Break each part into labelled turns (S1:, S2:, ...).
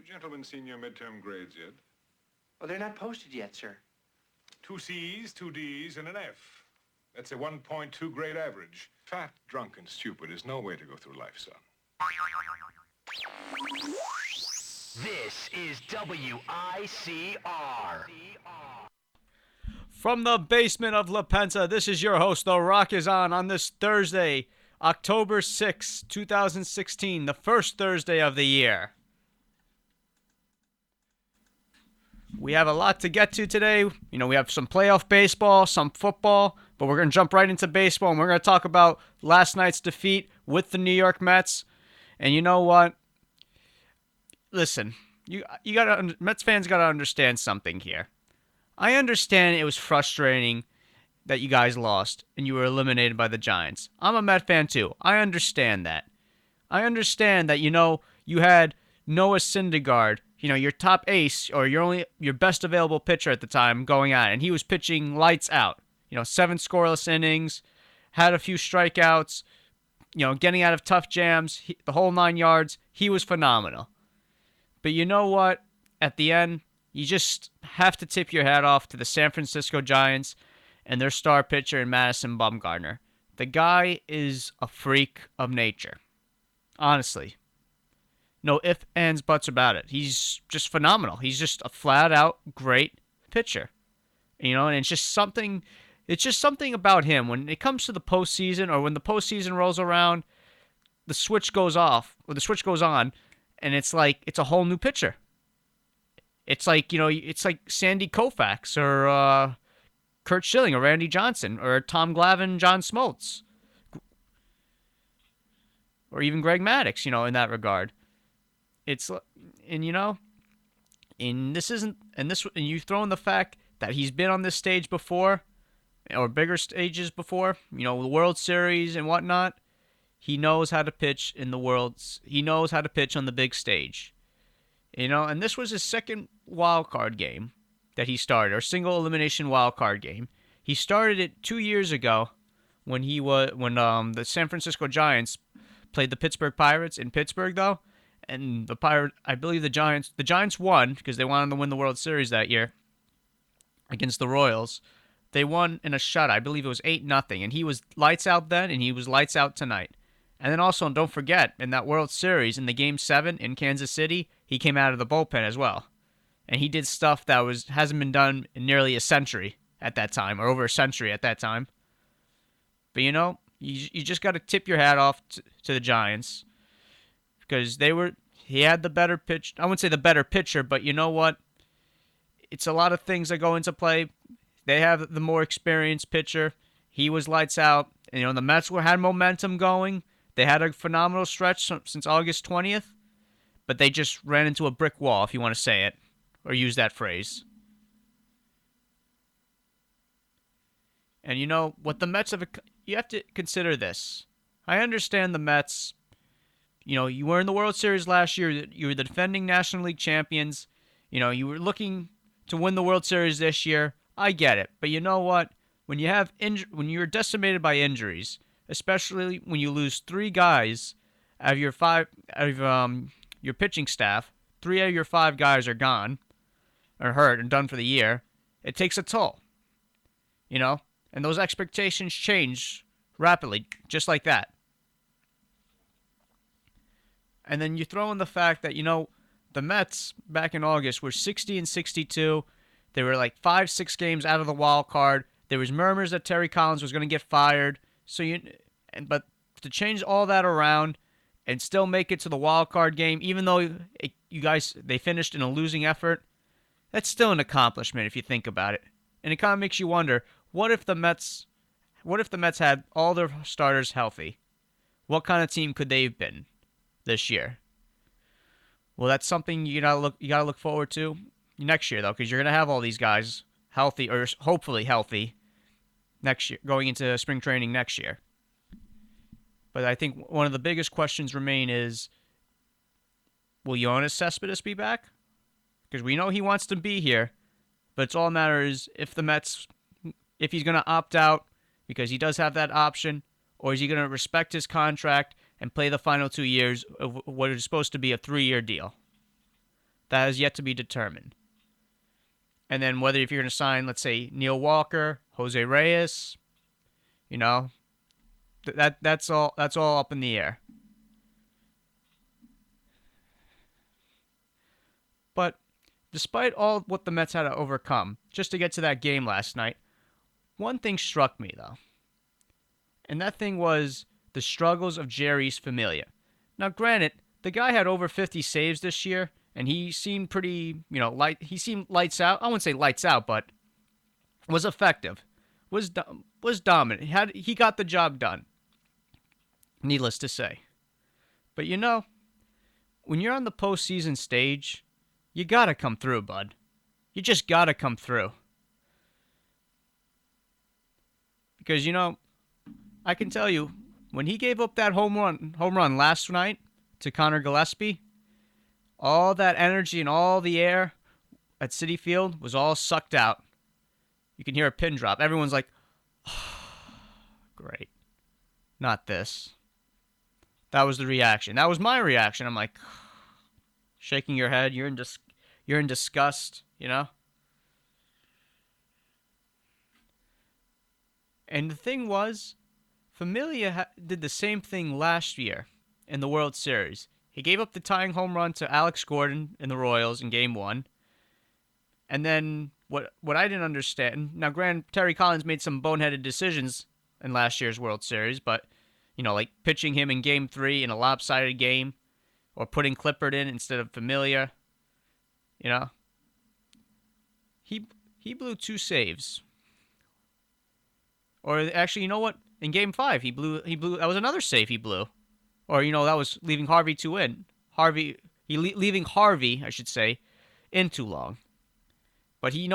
S1: gentlemen seen your midterm grades yet?
S2: Well, they're not posted yet, sir.
S1: 2 C's, 2 D's, and an F. That's a 1.2 grade average. Fat, drunk, and stupid is no way to go through life, son.
S3: This is WICR.
S4: From the basement of La Penza, this is your host, The Rock is on this Thursday, October 6, 2016, the first Thursday of the year. We have a lot to get to today. You know, we have some playoff baseball, some football, but we're going to jump right into baseball, and we're going to talk about last night's defeat with the New York Mets. And you know what? Listen, Mets fans got to understand something here. I understand it was frustrating that you guys lost and you were eliminated by the Giants. I'm a Met fan too. I understand that. I understand that, you had Noah Syndergaard, your top ace or your best available pitcher at the time going out, and he was pitching lights out. 7 scoreless innings, had a few strikeouts, getting out of tough jams, the whole 9 yards. He was phenomenal. But you know what? At the end, you just have to tip your hat off to the San Francisco Giants and their star pitcher in Madison Bumgarner. The guy is a freak of nature. Honestly. No ifs, ands, buts about it. He's just phenomenal. He's just a flat-out great pitcher. And it's just something about him. When it comes to the postseason or when the postseason rolls around, the switch goes off, or the switch goes on, and it's like it's a whole new pitcher. It's like, it's like Sandy Koufax or Curt Schilling or Randy Johnson or Tom Glavine, John Smoltz. Or even Greg Maddux, in that regard. And you throw in the fact that he's been on this stage before, or bigger stages before, the World Series and whatnot. He knows how to pitch in the worlds. He knows how to pitch on the big stage. And this was his second wild card game that he started, or single elimination wild card game. He started it 2 years ago when the San Francisco Giants played the Pittsburgh Pirates in Pittsburgh, though, and I believe the Giants won because they wanted to win the World Series that year against the Royals. They won in a shutout. I believe it was 8-0, and he was lights out then, and he was lights out tonight. And then also, don't forget, in that World Series, in the Game 7 in Kansas City, he came out of the bullpen as well. And he did stuff that hasn't been done in nearly a century at that time, or over a century at that time. But you just got to tip your hat off to the Giants. Because he had the better pitch. I wouldn't say the better pitcher, but you know what? It's a lot of things that go into play. They have the more experienced pitcher. He was lights out. And, the Mets had momentum going. They had a phenomenal stretch since August 20th, but they just ran into a brick wall, if you want to say it, or use that phrase. And what the Mets you have to consider this. I understand the Mets, you were in the World Series last year. You were the defending National League champions. You were looking to win the World Series this year. I get it. But you know what? When you're decimated by injuries, especially when you lose 3 guys out of your your pitching staff, 3 out of your 5 guys are gone, or hurt and done for the year, it takes a toll. And those expectations change rapidly, just like that. And then you throw in the fact that, the Mets back in August were 60-62. They were like 5-6 games out of the wild card. There was murmurs that Terry Collins was going to get fired. But to change all that around and still make it to the wild card game, even though they finished in a losing effort, that's still an accomplishment if you think about it. And it kind of makes you wonder, what if the Mets had all their starters healthy? What kind of team could they have been this year? Well, that's something you gotta look forward to next year, though, because you're gonna have all these guys healthy, or hopefully healthy, next year, going into spring training next year. But I think one of the biggest questions remain is, will Yoenis Cespedes be back? Because we know he wants to be here, but it's all matters if he's going to opt out, because he does have that option, or is he going to respect his contract and play the final 2 years of what is supposed to be a 3-year deal? That has yet to be determined. And then whether if you're going to sign, let's say, Neil Walker, Jose Reyes, you know, that's all up in the air. But despite all what the Mets had to overcome just to get to that game last night, one thing struck me though. And that thing was the struggles of Jeurys Familia. Now, granted, the guy had over 50 saves this year, and he seemed pretty, he seemed lights out. I wouldn't say lights out, but was effective, was dominant. He got the job done. Needless to say. But when you're on the postseason stage, you gotta come through, bud. You just gotta come through. Because I can tell you, when he gave up that home run last night to Connor Gillespie, all that energy and all the air at Citi Field was all sucked out. You can hear a pin drop. Everyone's like, oh, great. Not this. That was the reaction. That was my reaction. I'm like, shaking your head. You're in disgust, And the thing was, Familia did the same thing last year in the World Series. He gave up the tying home run to Alex Gordon in the Royals in Game 1. And then what I didn't understand, now granted, Terry Collins made some boneheaded decisions in last year's World Series, but, like pitching him in Game 3 in a lopsided game, or putting Clippard in instead of Familia, He blew 2 saves. Or actually, you know what? In Game 5, he blew. That was another save he blew. Or that was leaving Harvey leaving Harvey, I should say, in too long. But he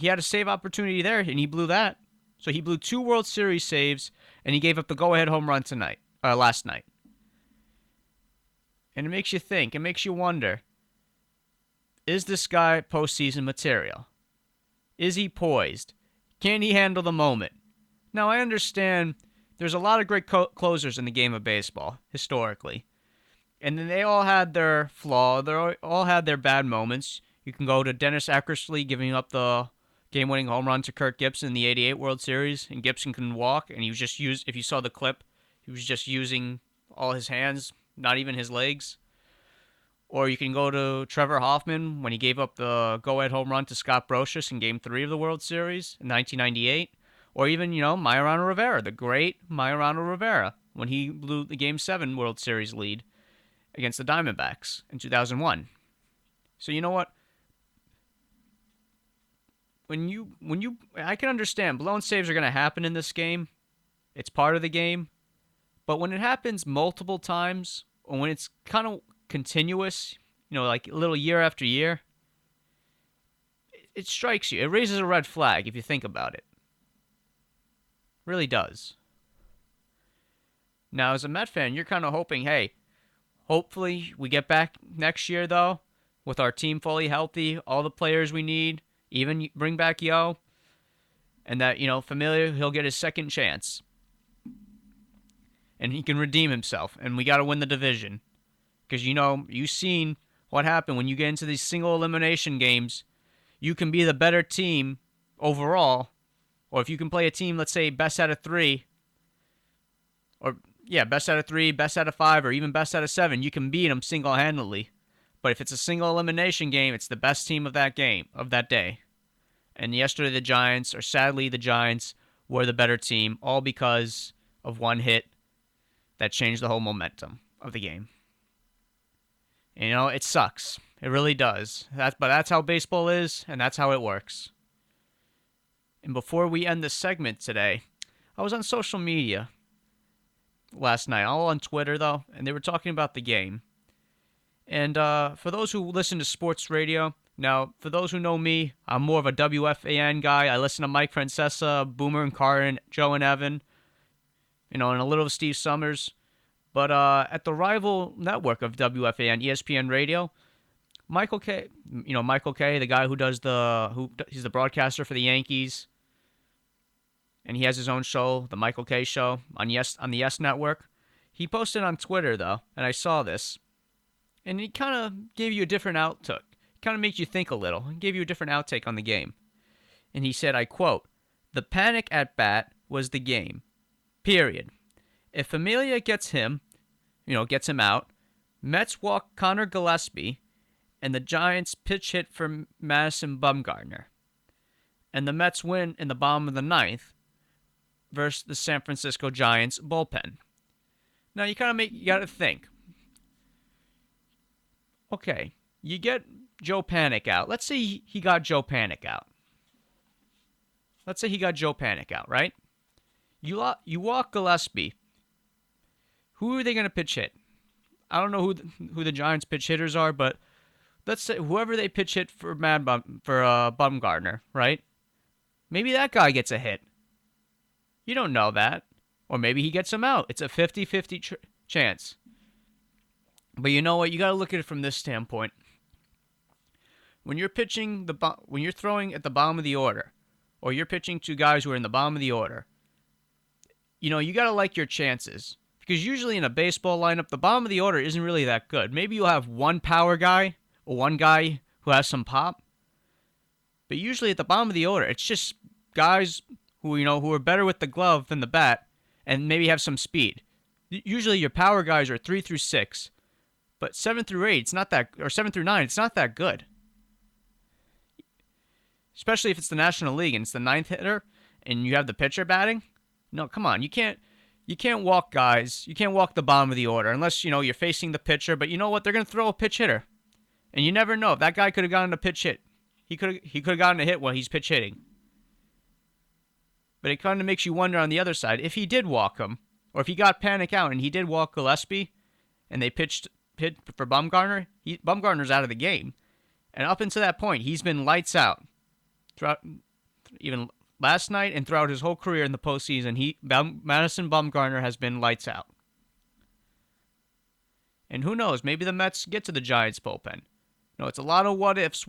S4: had a save opportunity there, and he blew that. So he blew 2 World Series saves, and he gave up the go-ahead home run last night. And it makes you think. It makes you wonder. Is this guy postseason material? Is he poised? Can he handle the moment? Now, I understand there's a lot of great closers in the game of baseball, historically. And then they all had their flaw. They all had their bad moments. You can go to Dennis Eckersley giving up the game-winning home run to Kirk Gibson in the '88 World Series, and Gibson couldn't walk, and he was just if you saw the clip, he was just using all his hands, not even his legs. Or you can go to Trevor Hoffman when he gave up the go-ahead home run to Scott Brosius in Game 3 of the World Series in 1998. Or even, Mariano Rivera, the great Mariano Rivera, when he blew the Game 7 World Series lead against the Diamondbacks in 2001. So you know what? I can understand blown saves are going to happen in this game. It's part of the game. But when it happens multiple times, or when it's kind of continuous, like a little year after year, it strikes you. It raises a red flag if you think about it. Really does. Now, as a Met fan, you're kind of hoping, hey, hopefully we get back next year, though, with our team fully healthy, all the players we need, even bring back Yo, and that, Familia, he'll get his second chance. And he can redeem himself, and we got to win the division. Because, you've seen what happened when you get into these single elimination games. You can be the better team overall. Or if you can play a team, let's say, best out of 3. Best out of 3, best out of 5, or even best out of 7. You can beat them single-handedly. But if it's a single elimination game, it's the best team of that game, of that day. And yesterday sadly the Giants, were the better team, all because of one hit that changed the whole momentum of the game. And, it sucks. It really does. But that's how baseball is, and that's how it works. And before we end this segment today, I was on social media last night, all on Twitter, though, and they were talking about the game. And for those who listen to sports radio, now, for those who know me, I'm more of a WFAN guy. I listen to Mike Francesa, Boomer and Carton, Joe and Evan, and a little of Steve Summers. But at the rival network of WFAN, ESPN Radio, Michael Kay, the guy he's the broadcaster for the Yankees, and he has his own show, the Michael Kay Show, on the Yes Network. He posted on Twitter, though, and I saw this. And he kind of gave you a different outlook. Kind of makes you think a little. He gave you a different outtake on the game. And he said, I quote, "The panic at bat was the game. Period. If Familia gets him out, Mets walk Connor Gillespie, and the Giants pitch hit for Madison Bumgarner. And the Mets win in the bottom of the ninth versus the San Francisco Giants bullpen." Now you got to think. Okay, you get Joe Panic out. Let's say he got Joe Panic out. Let's say he got Joe Panic out, right? You walk Gillespie. Who are they going to pitch hit? I don't know who the Giants pitch hitters are, but let's say whoever they pitch hit for Bumgarner, right? Maybe that guy gets a hit. You don't know that. Or maybe he gets him out. It's a 50-50 chance. But you know what? You got to look at it from this standpoint. When you're pitching when you're throwing at the bottom of the order, or you're pitching to guys who are in the bottom of the order, you got to like your chances. Because usually in a baseball lineup, the bottom of the order isn't really that good. Maybe you'll have one power guy or one guy who has some pop. But usually at the bottom of the order, it's just guys who are better with the glove than the bat and maybe have some speed. Usually your power guys are 3 through 6. But 7 through 8, it's not that, or 7 through 9, it's not that good. Especially if it's the National League and it's the ninth hitter and you have the pitcher batting. No, come on, you can't walk guys. You can't walk the bottom of the order unless you're facing the pitcher. But you know what? They're gonna throw a pitch hitter, and you never know. That guy could have gotten a pitch hit. He could have gotten a hit while he's pitch hitting. But it kind of makes you wonder on the other side if he did walk him, or if he got Panic out and he did walk Gillespie, and they hit for Bumgarner. Bumgarner's out of the game, and up until that point, he's been lights out. Throughout even last night and throughout his whole career in the postseason, Madison Bumgarner has been lights out. And who knows? Maybe the Mets get to the Giants bullpen. It's a lot of what ifs.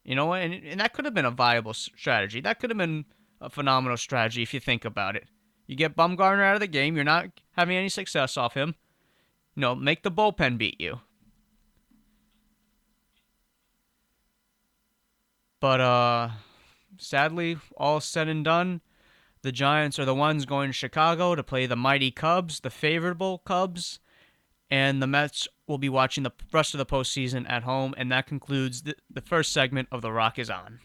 S4: And that could have been a viable strategy. That could have been a phenomenal strategy if you think about it. You get Bumgarner out of the game. You're not having any success off him. Make the bullpen beat you. But sadly, all said and done, the Giants are the ones going to Chicago to play the mighty Cubs, the favorable Cubs, and the Mets will be watching the rest of the postseason at home, and that concludes the first segment of The Rock is On.